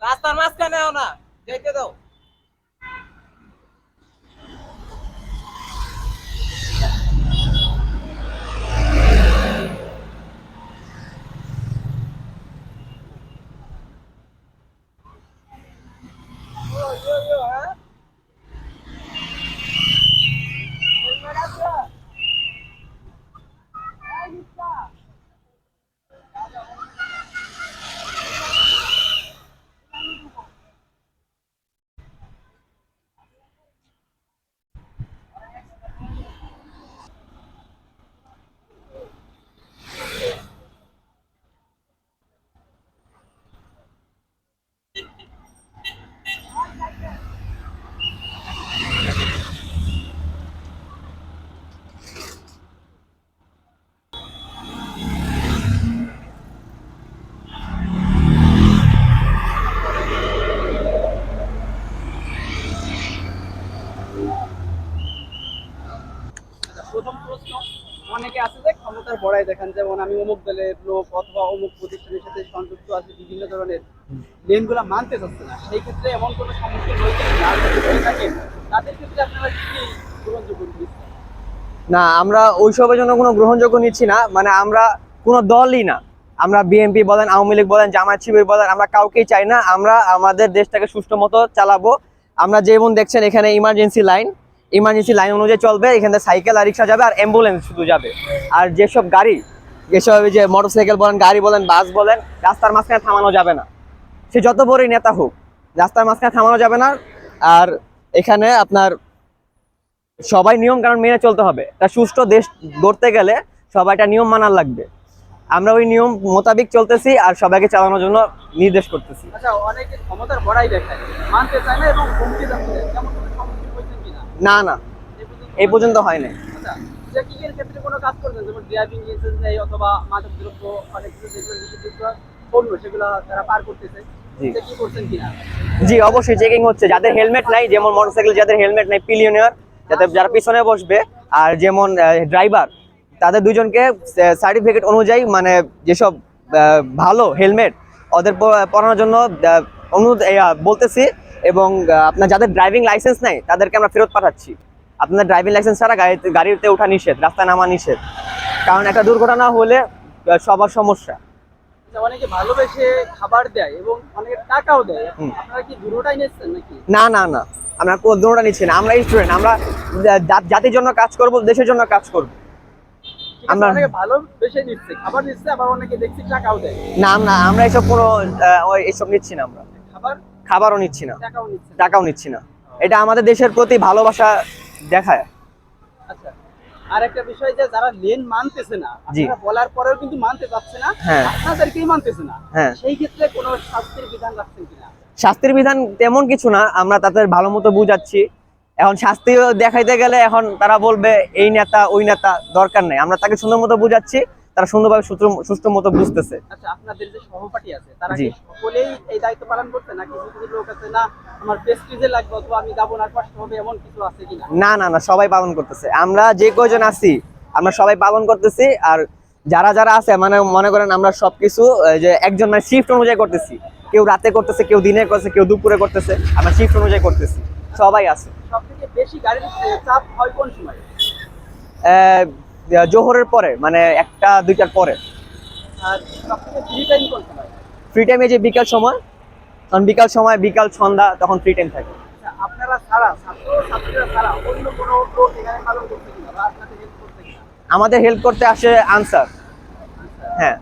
রাস্তার মাঝখানেও না, যেতে দাও। হ্যাঁ, হেলমেট আছে? প্রথম প্রশ্ন, অনেকে আছে যে ক্ষমতার বড়াই দেখান, যেমন আমি অমুক দলের লোক অথবা অমুক প্রতিষ্ঠানের সাথে সংযুক্ত আছে, বিভিন্ন ধরনের লেনগুলো মানতে চাচ্ছে না। সেই ক্ষেত্রে এমন কোনো সম্মুখীন হয়েছে কিনা? আর যদি হয়ে থাকে, তাদের ক্ষেত্রে আপনারা কি গ্রহণযোগ্য দিচ্ছেন? না, আমরা ওইসবের জন্য কোনো গ্রহণযোগ্য নিচ্ছি না। মানে আমরা কোনো দলই না। আমরা বিএনপি বলেন, আওয়ামী লীগ বলেন, জামায়াত শিবির বলেন, আমরা কাউকেই চাই না। আমরা আমাদের দেশটাকে সুষ্ঠু মতো চালাবো। আমরা যেমন দেখছেন এখানে ইমার্জেন্সি লাইন অনুযায়ী চলবে। এখানে সাইকেল আর রিক্সা যাবে, আর অ্যাম্বুলেন্স শুধু যাবে। আর যেসব গাড়ি, যেসব এই যে মোটরসাইকেল বলেন, গাড়ি বলেন, বাস বলেন, রাস্তার মাঝখানে থামানো যাবে না। সে যত বড়ই নেতা হোক, রাস্তার মাঝখানে থামানো যাবে না। আর এখানে আপনার সবাই নিয়ম কানুন মেনে চলতে হবে। একটা সুষ্ঠু দেশ গড়তে গেলে সবাইটা নিয়ম মানার লাগবে। আমরা ওই নিয়ম মোতাবেক চলতেছি আর সবাইকে চালানোর জন্য নির্দেশ করতেছি। আচ্ছা, অনেকে ক্ষমতার বড়াই দেখায়, মানতে চায় না এবং হুমকি যাচ্ছে, যেমন কোনো সম্মুখীন হয়েছেন কিনা? না না, এই পর্যন্ত হয় নাই। আচ্ছা, চেকিং এর ক্ষেত্রে কোনো কাজ করছেন, যেমন ড্রাইভিং লাইসেন্স নেই অথবা মাদক দ্রব্য, অনেক কিছু যেগুলো নিষিদ্ধ পণ্য সেগুলো তারা পার করতেছে, জি চেকিং করছেন কিনা? জি, অবশ্যই চেকিং হচ্ছে। যাদের হেলমেট নাই, যেমন মোটরসাইকেল যাদের হেলমেট নাই, পিলিয়নিয়ার যারা পিছনে বসবে, আর যেমন ড্রাইভার, তাদের দুজনকে সার্টিফিকেট অনুযায়ী, মানে যেসব ভালো হেলমেট ওদের পরানোর জন্য অনুরোধ বলতেছি। এবং আপনার যাদের ড্রাইভিং লাইসেন্স নাই তাদেরকে আমরা ফেরত পাঠাচ্ছি। আপনার ড্রাইভিং লাইসেন্স ছাড়া গাড়িতে ওঠা নিষেধ, রাস্তায় নামা নিষেধ। কারণ একটা দুর্ঘটনা হলে সবার সমস্যা। আচ্ছা, অনেকে ভালোবেসে খাবার দেয় এবং অনেকে টাকাও দেয়, হুম। আপনারা কি দুটোটাই নিচ্ছেন নাকি? না না না, আমরা কোনোটা নিচ্ছি না। আমরা স্টুডেন্ট, আমরা জাতির জন্য কাজ করব, দেশের জন্য কাজ করব। ঠিক আছে, আমরা অনেকে ভালোবেসে নিচ্ছে, খাবার নিচ্ছে, আবার অনেকে দেখছি টাকাও দেয়। না না, আমরা এসব কোনো এসব নিচ্ছি না। আমরা খাবার, খাবারও নিচ্ছি না, টাকাও নিচ্ছে। টাকাও নিচ্ছি না। এটা আমাদের দেশের প্রতি ভালোবাসা দেখায়। আচ্ছা, আর একটা বিষয় যে যারা লেন মানতেছে না, জি। আপনারা বলার পরেও কিন্তু মানতে চাচ্ছে না, হ্যাঁ আপনাদেরকেই মানতেছে না, হ্যাঁ। সেই ক্ষেত্রে কোনো শাস্তির বিধান রাখছেন কিনা? শাস্তির বিধান তেমন কিছু না, আমরা তাদের ভালো মতো বুঝাচ্ছি। এখন শাস্তি দেখাইতে গেলে এখন তারা বলবে এই নেতা ওই নেতা, দরকার নেই। আমরা তাকে সুন্দর মতো বুঝাচ্ছি, তারা সুন্দরভাবে সুষ্ঠু মতো বুঝতেছে। আচ্ছা, আপনাদের যে সহপাঠী আছে তারা জি। কি সকলেই এই দায়িত্ব পালন করছে, নাকি কিছু কিছু লোক আছে না আমার প্রেস্টিজে লাগবে অথবা আমি যাবো না, কষ্ট হবে, এমন কিছু আছে কিনা? না না না, সবাই পালন করতেছে। আমরা যে কয়জন আছি আমরা সবাই পালন করতেছি। আর যারা যারা আছে, মানে মনে করেন আমরা সবকিছু যে একজন মানে শিফট অনুযায়ী করতেছি। কেউ রাতে করতেছে, কেউ দিনে করতেছে, কেউ দুপুরে করতেছে। আমরা শিফট অনুযায়ী করতেছি, সবাই আছে। সব থেকে বেশি গাড়ির চাপ হয় কোন সময়? আহ, জোহরের পরে, মানে 1টা 2টার পরে। আর সব থেকে ফ্রি টাইম কোন সময়? ফ্রি টাইমে যে বিকাল সময়, কারণ বিকাল সময়, বিকাল সন্ধ্যা, তখন ফ্রি টাইম থাকে। আচ্ছা, আপনারা ছাড়া, ছাত্র ছাত্রীরা ছাড়া অন্য কোনো লোক এখানে পালন করছে কিনা বা আপনাদের হেল্প করছে কিনা? আমাদের হেল্প করতে আসে আনসার। হ্যাঁ।